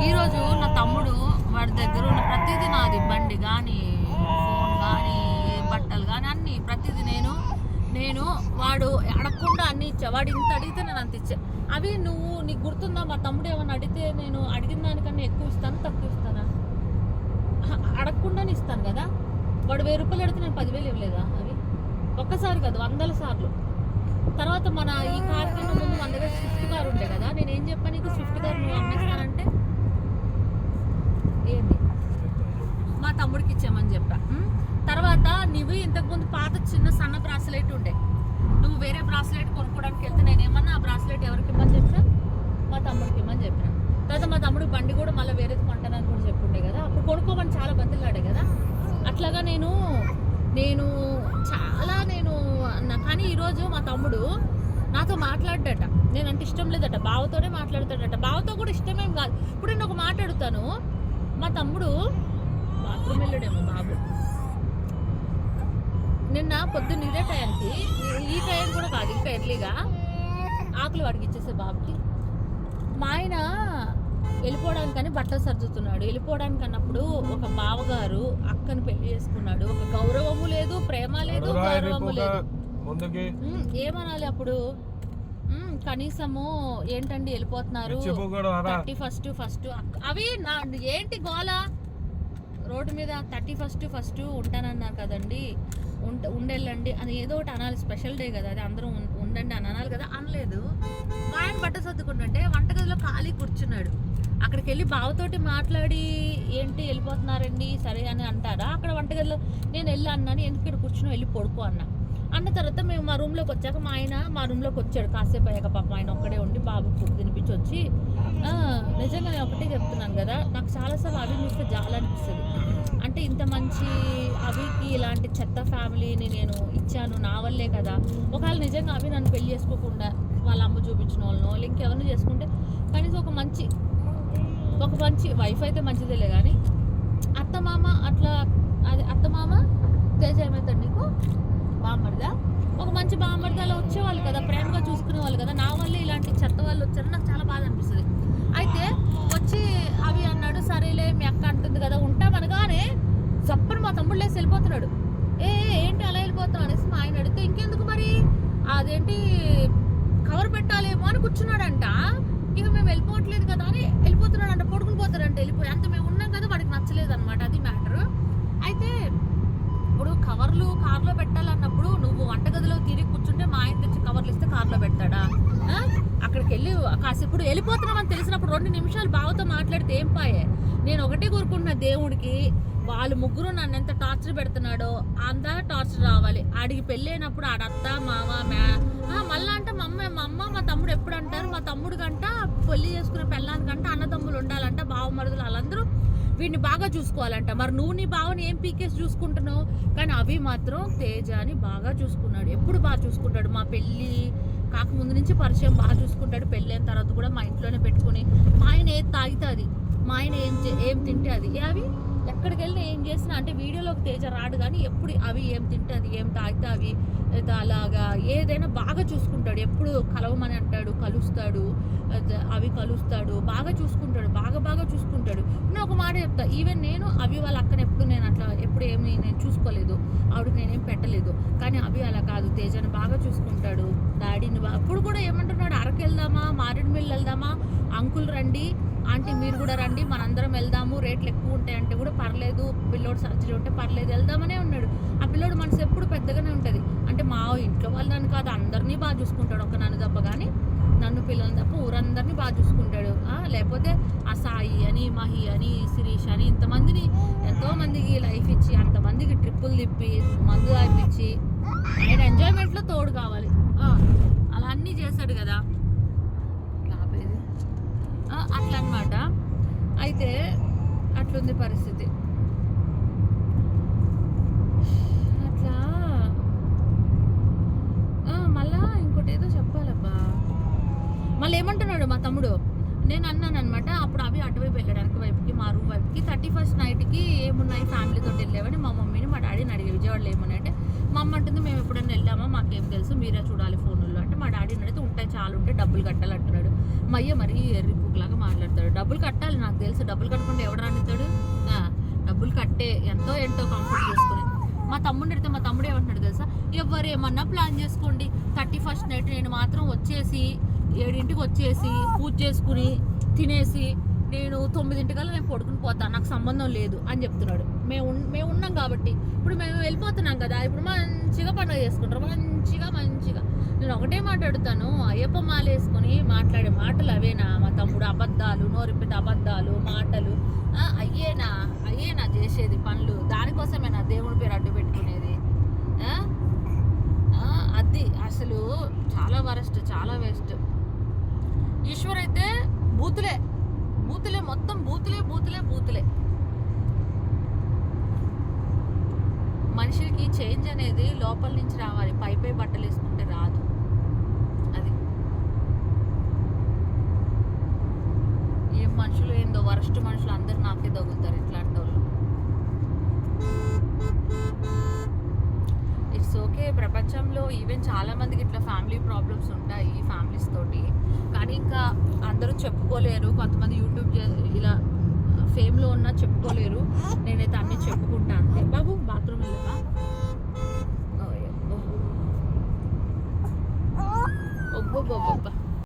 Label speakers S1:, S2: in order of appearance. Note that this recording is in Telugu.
S1: ఈరోజు నా తమ్ముడు వాడి దగ్గర ఉన్న ప్రతిదీ నాది, బండి కానీ ఫోన్ కానీ బట్టలు కానీ అన్నీ ప్రతిదీ నేను వాడు అడగకుండా అన్ని ఇచ్చా. వాడు ఇంత అడిగితే నేను అంత ఇచ్చా. అవి నీకు గుర్తుందా, మా తమ్ముడు ఏమన్నా అడిగితే నేను అడిగిన దానికన్నా ఎక్కువ ఇస్తాను తక్కువ ఇస్తానా? అడగకుండానే ఇస్తాను కదా. వాడు 1000 రూపాయలు అడిగితే నేను 10,000 ఇవ్వలేదా? అవి ఒక్కసారి కాదు 100 సార్లు. తర్వాత మన ఈ కార్ కన్నా ముందు మన దగ్గర స్విఫ్ట్ కార్ ఉండే కదా, నేను ఏం చెప్పాను నీకు, స్విఫ్ట్ కార్ నువ్వు అమ్మేస్తానంటే ఏంది మా తమ్ముడికి ఇచ్చామని చెప్పా. తర్వాత నువ్వు ఇంతకుముందు పాత చిన్న సన్న బ్రాస్లెట్ ఉండే, నువ్వు వేరే బ్రాస్లెట్ కొనుక్కోవడానికి వెళ్తే నేనేమన్నా ఆ బ్రాస్లెట్ ఎవరికి ఇవ్వమని చెప్పినా, మా తమ్ముడికి ఇవ్వమని చెప్పిన. తర్వాత మా తమ్ముడు బండి కూడా మళ్ళీ వేరేది కొంటానని కూడా చెప్పుండే కదా, అప్పుడు కొనుక్కోమని చాలా బతిలాడే కదా. అట్లాగా నేను చాలా అన్నా. కానీ ఈరోజు మా తమ్ముడు నాతో మాట్లాడ్డట, నేనంటే ఇష్టం లేదట, బావతోనే మాట్లాడతాడట. బావతో కూడా ఇష్టమేం కాదు. ఇప్పుడు నేను ఒక మాట అడుగుతాను, మా తమ్ముడు బాత్రూమ్ వెళ్ళాడేమో బాబు నిన్న పొద్దున్న ఇదే టైంకి, ఈ టైం కూడా కాదు ఇంకా ఎర్లీగా ఆకులు వాడికి ఇచ్చేసే బాబుకి. మా ఆయన వెళ్ళిపోవడానికని బట్టలు సర్దుతున్నాడు. వెళ్ళిపోవడానికి అన్నప్పుడు ఒక బావగారు అక్కను పెళ్లి చేసుకున్నాడు. ఒక గౌరవము లేదు, ప్రేమ లేదు, గౌరవము లేదు. ఏమనాలి అప్పుడు? కనీసము ఏంటండి వెళ్ళిపోతున్నారు 31st అవి ఏంటి గోల రోడ్డు మీద 31st ఉంటానన్నారు కదండి, ఉండెళ్ళండి అని ఏదో ఒకటి అనాలి. స్పెషల్ డే కదా అది, అందరూ ఉండండి అని అనాలి కదా. అనలేదు. మా ఆయన బట్ట సర్దుకుంటుంటే వంటగదిలో ఖాళీ కూర్చున్నాడు. అక్కడికి వెళ్ళి బావతోటి మాట్లాడి ఏంటి వెళ్ళిపోతున్నారండి సరే అని అంటారా? అక్కడ వంటగదిలో నేను వెళ్ళి అన్నాను, ఎందుకు ఇక్కడ కూర్చుని వెళ్ళి పడుకో అన్న తర్వాత మేము మా రూమ్లోకి వచ్చాక మా ఆయన మా రూమ్లోకి వచ్చాడు. కాసేపు అయ్యాక పాప ఆయన ఒక్కడే ఉండి బాబుకి ఫుడ్ తినిపించి వచ్చి, నిజంగా నేను ఒకటే చెప్తున్నాను కదా, నాకు చాలాసార్లు అవి చూస్తే జాలనిపిస్తుంది. అంటే ఇంత మంచి అవికి ఇలాంటి చెత్త ఫ్యామిలీని నేను ఇచ్చాను, నా వల్లే కదా. ఒకవేళ నిజంగా అవి నన్ను పెళ్లి చేసుకోకుండా వాళ్ళ అమ్మ చూపించిన వాళ్ళనో ఇంకెవరిని చేసుకుంటే కనీసం ఒక మంచి వైఫ్ అయితే మంచిదేలే. కానీ అత్తమామ అట్లా, అది అత్తమామ తేజ ఏమవుతాడు నీకు బామ్మడిదా, ఒక మంచి బామ్మడిదా అలా వచ్చేవాళ్ళు కదా, ప్రేమగా చూసుకునే వాళ్ళు కదా. నా వల్ల ఇలాంటి చెత్త వాళ్ళు వచ్చారని నాకు చాలా బాధ అనిపిస్తుంది. అయితే వచ్చి అవి అన్నాడు, సరేలే మీ అక్క అంటుంది కదా ఉంటామనగానే చప్పని మా తమ్ముడు లేసి వెళ్ళిపోతున్నాడు. ఏంటి అలా వెళ్ళిపోతాం అనేసి మా ఆయన అడిగితే, ఇంకెందుకు మరి అదేంటి కవర్ పెట్టాలేమో అని కూర్చున్నాడంట. ఇక మేము వెళ్ళిపోవట్లేదు కదా అని వెళ్ళిపోతున్నాడంట, పడుకుని పోతాడంట. వెళ్ళిపోయి అంత మేము ఉన్నాం కదా, వాడికి నచ్చలేదు అనమాట, అది మ్యాటర్. అయితే ఇప్పుడు కవర్లు కార్లో పెట్టాలన్నప్పుడు నువ్వు వంటగదిలో తిరిగి కూర్చుంటే మా ఆయన తెచ్చి కవర్లు ఇస్తే కార్లో పెడతాడా? అక్కడికి వెళ్ళి కాసేపు వెళ్ళిపోతున్నామని తెలిసినప్పుడు 2 నిమిషాలు బావతో మాట్లాడితే ఏం పాయే? నేను ఒకటే కోరుకుంటున్నా దేవుడికి, వాళ్ళు ముగ్గురు నన్ను ఎంత టార్చర్ పెడుతున్నాడో అంత టార్చర్ రావాలి. ఆడికి పెళ్ళైనప్పుడు ఆడత్త మామ మళ్ళా అంటే మా అమ్మ మా తమ్ముడు ఎప్పుడు అంటారు, మా తమ్ముడు కంట పెళ్లి చేసుకునే పెళ్ళానికంట అన్నదమ్ములు ఉండాలంట, బావమరుదులు వాళ్ళందరూ వీడిని బాగా చూసుకోవాలంట. మరి నువ్వు నీ బావని ఏం పీకేసి చూసుకుంటున్నావు? కానీ అవి మాత్రం తేజాని బాగా చూసుకున్నాడు, ఎప్పుడు బాగా చూసుకుంటాడు. మా పెళ్ళి కాకముందు నుంచి పరిచయం బాగా చూసుకుంటాడు. పెళ్ళైన తర్వాత కూడా మా ఇంట్లోనే పెట్టుకుని, మా ఆయన ఏది తాగితే అది, మా ఆయన ఏం తింటే అది, అవి ఎక్కడికి వెళ్ళినా ఏం చేసినా అంటే వీడియోలోకి తేజ రాడు కానీ ఎప్పుడు అవి ఏం తింటే అది, ఏం తాగితే అవి, అలాగా ఏదైనా బాగా చూసుకుంటాడు. ఎప్పుడు కలవమని అంటాడు, కలుస్తాడు, అవి కలుస్తాడు, బాగా చూసుకుంటాడు, బాగా చూసుకుంటాడు. నేను ఒక మాట చెప్తా, ఈవెన్ నేను అవి వాళ్ళ అక్కని ఎప్పుడు నేను అట్లా ఎప్పుడు ఏమి నేను చూసుకోలేదు, ఆవిడకి నేనేం పెట్టలేదు. కానీ అవి అలా కాదు, తేజని బాగా చూసుకుంటాడు. డాడీని అప్పుడు కూడా ఏమంటున్నాడు, అరకు వెళ్దామా, మారేడుమిల్లి వెళ్దామా, అంకుల్ రండి, ఆంటీ మీరు కూడా రండి, మనందరం వెళ్దాము, రేట్లు ఎక్కువ ఉంటాయంటే కూడా పర్లేదు, పిల్లోడు సర్జరీ ఉంటే పర్లేదు వెళ్దామనే ఉన్నాడు. ఆ పిల్లోడు మనసు ఎప్పుడు పెద్దగానే ఉంటుంది. అంటే మా ఇంట్లో వాళ్ళు నన్ను కాదు అందరినీ బాగా చూసుకుంటాడు, ఒక నన్ను తప్ప, కానీ నన్ను పిల్లల్ని తప్ప ఊరందరినీ బాగా చూసుకుంటాడు. లేకపోతే ఆ సాయి అని, మహి అని, శిరీష్ అని, ఇంతమందిని ఎంతోమందికి లైఫ్ ఇచ్చి, అంతమందికి ట్రిప్పులు తిప్పి, మందు తాగిపించి, ఆయన ఎంజాయ్మెంట్లో తోడు కావాలి, అలా అన్నీ చేశాడు కదా, అట్లా అనమాట. అయితే అట్లుంది పరిస్థితి. అట్లా మళ్ళా ఇంకోటి ఏదో చెప్పాలబ్బా. మళ్ళీ ఏమంటున్నాడు మా తమ్ముడు, నేను అన్నాను అనమాట, అప్పుడు అవి అటువైపు వెళ్ళడానికి వైపుకి, మా రూమ్ వైపుకి 31st నైట్కి ఏమున్నాయి ఫ్యామిలీతో వెళ్ళేవని మా మమ్మీని మా డాడీని అడిగి, విజయవాడలో ఏమున్నాయి అంటే మా అమ్మ అంటుంది, మేము ఎప్పుడైనా వెళ్ళామా మాకేం తెలుసు, మీరే చూడాలి ఫోన్లో అంటే. మా డాడీని అడిగితే ఉంటాయి, చాలా ఉంటాయి, డబ్బులు కట్టాలి అంటున్నాడు. మా అయ్య మరి ఎర్రి పూకులాగా మాట్లాడతాడు. డబ్బులు కట్టాలి, నాకు తెలుసు డబ్బులు కట్టుకుంటే ఎవడు రానిస్తాడు. డబ్బులు కట్టే ఎంతో కంఫర్ట్ చేసుకుని. మా తమ్ముడు అడిగితే మా తమ్ముడు ఏమంటున్నాడు తెలుసా, ఎవరేమన్నా ప్లాన్ చేసుకోండి, 31st నైట్ నేను మాత్రం వచ్చేసి 7ంటికి వచ్చేసి పూజ చేసుకుని తినేసి నేను 9ంటికల్లా నేను పడుకుని పోతాను, నాకు సంబంధం లేదు అని చెప్తున్నాడు. మేము ఉన్నాం కాబట్టి ఇప్పుడు మేము వెళ్ళిపోతున్నాం కదా, ఇప్పుడు మంచిగా పండుగ చేసుకుంటారు, మంచిగా. నేను ఒకటే మాట్లాడుతాను, అయ్యప్ప మాల వేసుకొని మాట్లాడే మాటలు అవేనా మా తమ్ముడు? అబద్ధాలు, నోరిప్పితే అబద్ధాలు మాటలు అయ్యేనా చేసేది పనులు? దానికోసమేనా దేవుడి పేరు అడ్డు పెట్టుకునేది? అది అసలు చాలా వరస్ట్, చాలా వేస్ట్. ఈశ్వర్ అయితే బూతులే మొత్తం బూతులే. మనిషికి చేంజ్ అనేది లోపల నుంచి రావాలి, పై బట్టలు వేసుకుంటే రాదు. అది ఏం మనుషులు ఏందో, వరస్ట్ మనుషులు అందరు నాకే తగులుతారు ఇట్లాంటి వాళ్ళు. ఇట్స్ ఓకే, ప్రపంచంలో ఈవెన్ చాలా మందికి ఇట్లా ఫ్యామిలీ ప్రాబ్లమ్స్ ఉంటాయి, ఫ్యామిలీస్ తోటి. కానీ ఇంకా అందరూ చెప్పుకోలేరు. కొంతమంది యూట్యూబ్ ఇలా ఫేమ్లో ఉన్నా చెప్పుకోలేరు. నేనైతే అన్నీ చెప్పుకుంటా అంతే. బాబు బాత్రూమ్ వెళ్ళవా? ఒబ్బొబ్బొబ్బ